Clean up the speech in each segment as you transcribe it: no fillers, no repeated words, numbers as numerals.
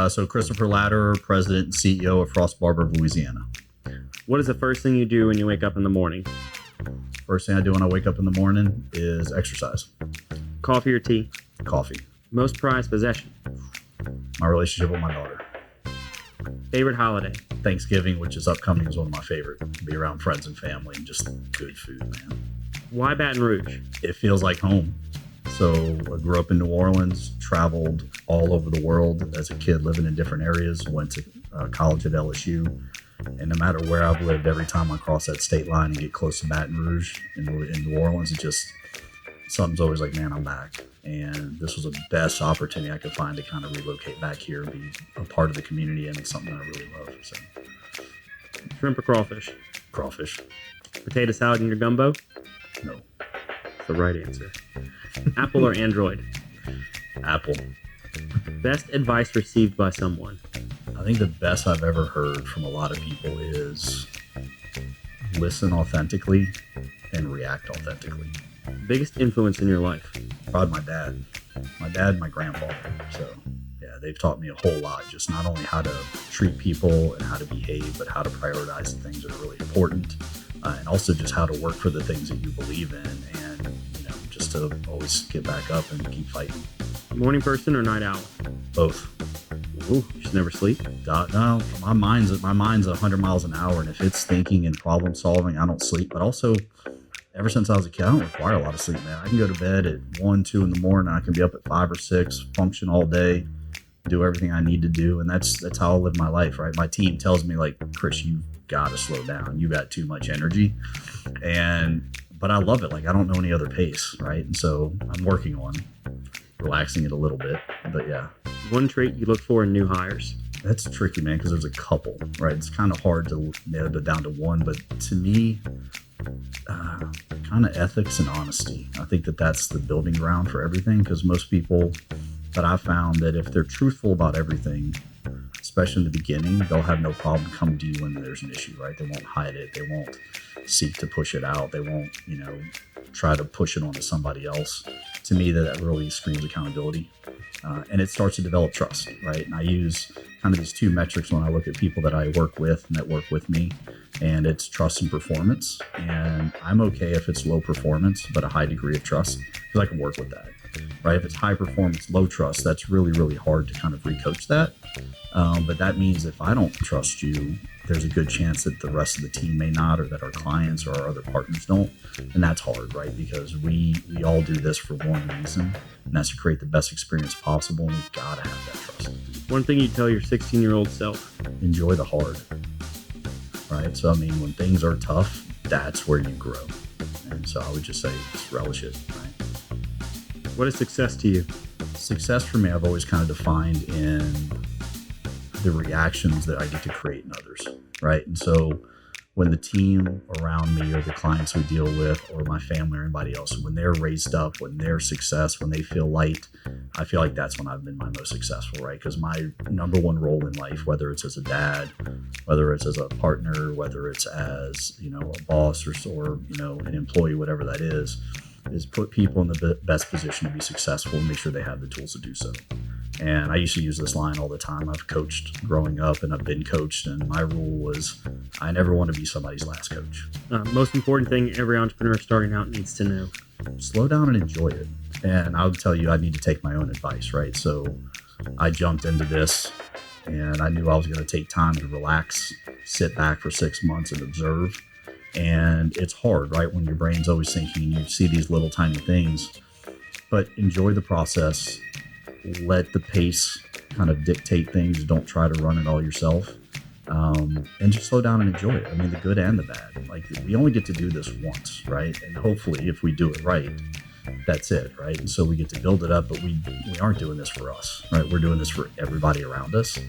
So Christopher Laderer, President and CEO of Barber of Louisiana. What is the first thing you do when you wake up in the morning? First thing I do when I wake up in the morning is exercise. Coffee or tea? Coffee. Most prized possession? My relationship with my daughter. Favorite holiday? Thanksgiving, which is upcoming, is one of my favorite. Be around friends and family and just good food, man. Why Baton Rouge? It feels like home. So I grew up in New Orleans, traveled all over the world as a kid, living in different areas, went to college at LSU. And no matter where I've lived, every time I cross that state line and get close to Baton Rouge in New Orleans, it just, something's always like, man, I'm back. And this was the best opportunity I could find to kind of relocate back here and be a part of the community. And it's something I really love. So. Shrimp or crawfish? Crawfish. Potato salad in your gumbo? No. That's the right answer. Apple or Android? Apple. Best advice received by someone? I think the best I've ever heard from a lot of people is listen authentically and react authentically. Biggest influence in your life? Probably my dad. My dad and my grandfather. So, yeah, they've taught me a whole lot. Just not only how to treat people and how to behave, but how to prioritize the things that are really important. And also just how to work for the things that you believe in. And, just to always get back up and keep fighting. Morning person or night owl? Both. Ooh, you just never sleep? No, my mind's 100 miles an hour. And if it's thinking and problem solving, I don't sleep. But also, ever since I was a kid, I don't require a lot of sleep, man. I can go to bed at 1, 2 in the morning. I can be up at 5 or 6, function all day, do everything I need to do. And that's how I live my life, right? My team tells me, like, Chris, you've got to slow down. You got too much energy. But I love it. Like, I don't know any other pace, right? And so I'm working on relaxing it a little bit. But yeah. One trait you look for in new hires? That's tricky, man, because there's a couple, right? It's kind of hard to nail it down to one. But to me, kind of ethics and honesty. I think that's the building ground for everything, because most people that I've found that if they're truthful about everything, especially in the beginning, they'll have no problem coming to you when there's an issue, right? They won't hide it. They won't seek to push it out. They won't, try to push it onto somebody else. To me, that really screams accountability. And it starts to develop trust, right? And I use kind of these two metrics when I look at people that I work with and that work with me, and it's trust and performance. And I'm okay if it's low performance, but a high degree of trust, because I can work with that, right? If it's high performance, low trust, that's really, really hard to kind of recoach that. But that means if I don't trust you, there's a good chance that the rest of the team may not, or that our clients or our other partners don't. And that's hard, right? Because we all do this for one reason, and that's to create the best experience possible. And we've got to have that trust. One thing you tell your 16-year-old self? Enjoy the hard, right? So, when things are tough, that's where you grow. And so I would just say, just relish it, right? What is success to you? Success for me, I've always kind of defined in the reactions that I get to create in others, right? And so when the team around me or the clients we deal with or my family or anybody else, when they're raised up, when they're success, when they feel light, I feel like that's when I've been my most successful, right? Because my number one role in life, whether it's as a dad, whether it's as a partner, whether it's as, a boss or an employee, whatever that is put people in the best position to be successful and make sure they have the tools to do so. And I used to use this line all the time. I've coached growing up and I've been coached, and my rule was I never want to be somebody's last coach. Most important thing every entrepreneur starting out needs to know. Slow down and enjoy it. And I'll tell you, I need to take my own advice, right? So I jumped into this and I knew I was going to take time to relax, sit back for 6 months and observe. And it's hard, right? When your brain's always thinking, you see these little tiny things, but enjoy the process. Let the pace kind of dictate things. Don't try to run it all yourself. And just slow down and enjoy it. The good and the bad. Like, we only get to do this once, right? And hopefully if we do it right, that's it, right? And so we get to build it up, but we aren't doing this for us, right? We're doing this for everybody around us.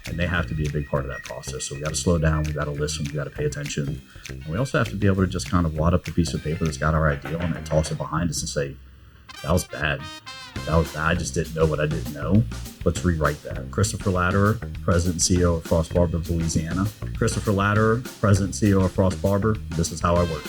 And they have to be a big part of that process. So we got to slow down, we got to listen, we got to pay attention. And we also have to be able to just kind of wad up a piece of paper that's got our idea on it and toss it behind us and say, that was bad. I just didn't know what I didn't know. Let's rewrite that. Christopher Laderer, President and CEO of Barber of Louisiana. Christopher Laderer, President and CEO of Barber. This is how I work.